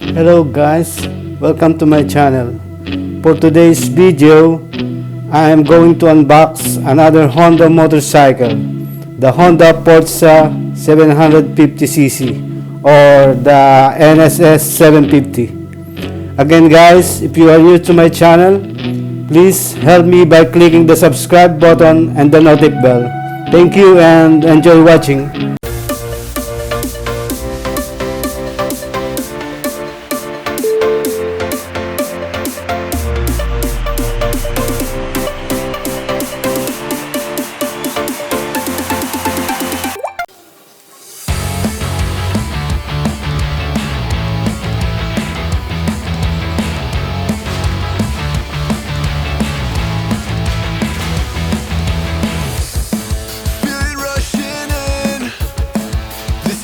Hello guys, welcome to my channel. For today's video, I am going to unbox another Honda motorcycle, the Honda Forza 750cc or the NSS 750. Again guys, if you are new to my channel, please help me by clicking the subscribe button and the notif bell. Thank you and enjoy watching.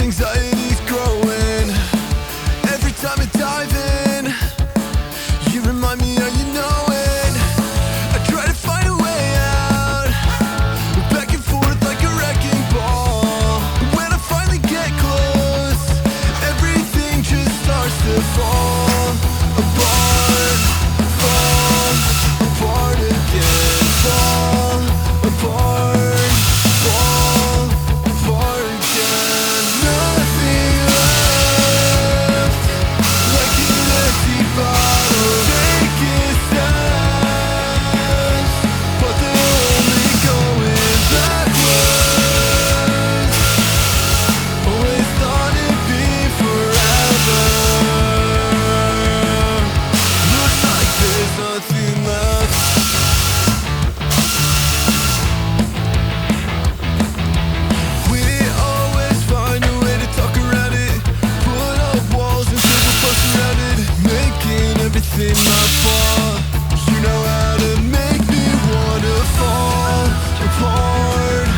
Anxiety's growing every time I dive in. You remind me how you know it. I try to find a way out, back and forth like a wrecking ball. When I finally get close, everything just starts to fall apart, fall apart again, fall apart, fall apart again. Nothing left, like an empty bottle. Take its steps, but they're only going backwards. Always thought it'd be forever. Looks like there's nothing left. We always find a way to talk around it, put up walls and build a fuss around it, making everything my fault. You know how to make me wanna fall apart,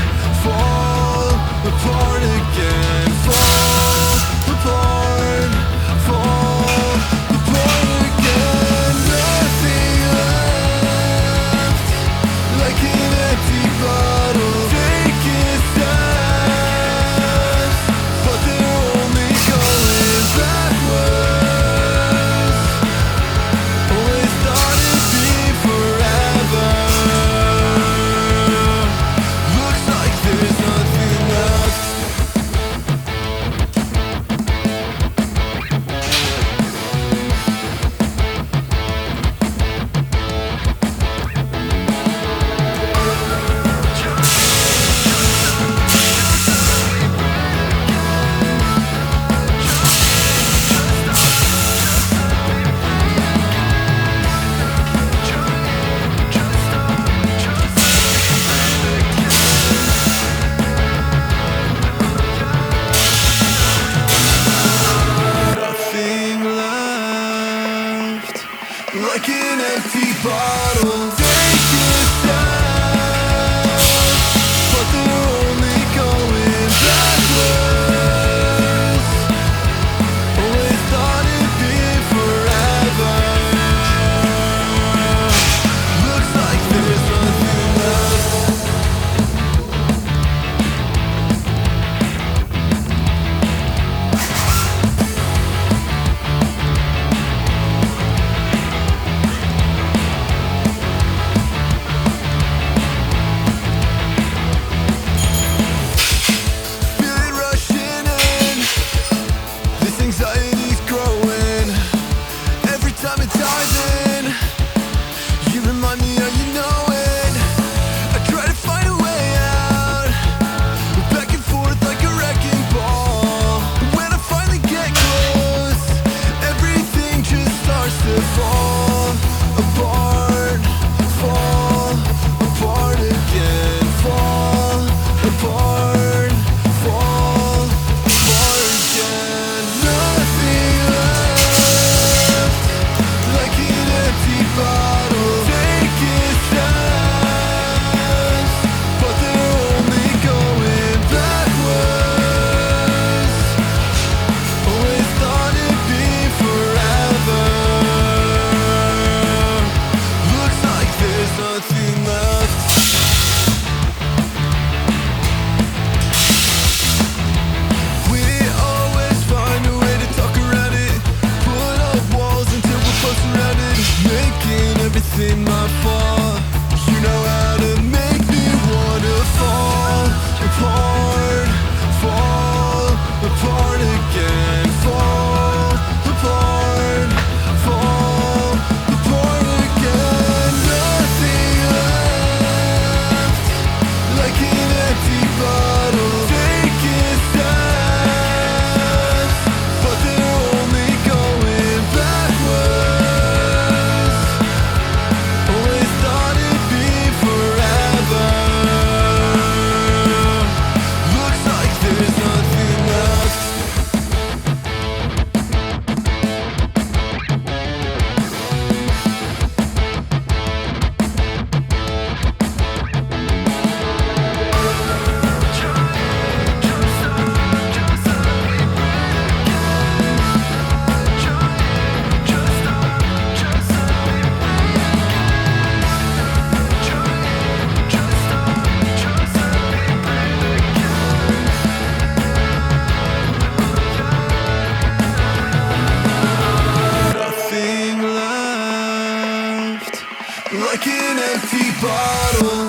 fall apart again, fall apart, fall apart again. Nothing left, like an empty bottle. Take its steps, but they're only going backwards. Always thought it'd be forever. Looks like there's nothing left. Nothing left, like an empty bottle. Take its steps, but they're only going backwards. Always thought it'd be forever. Looks like there's nothing left. bottle.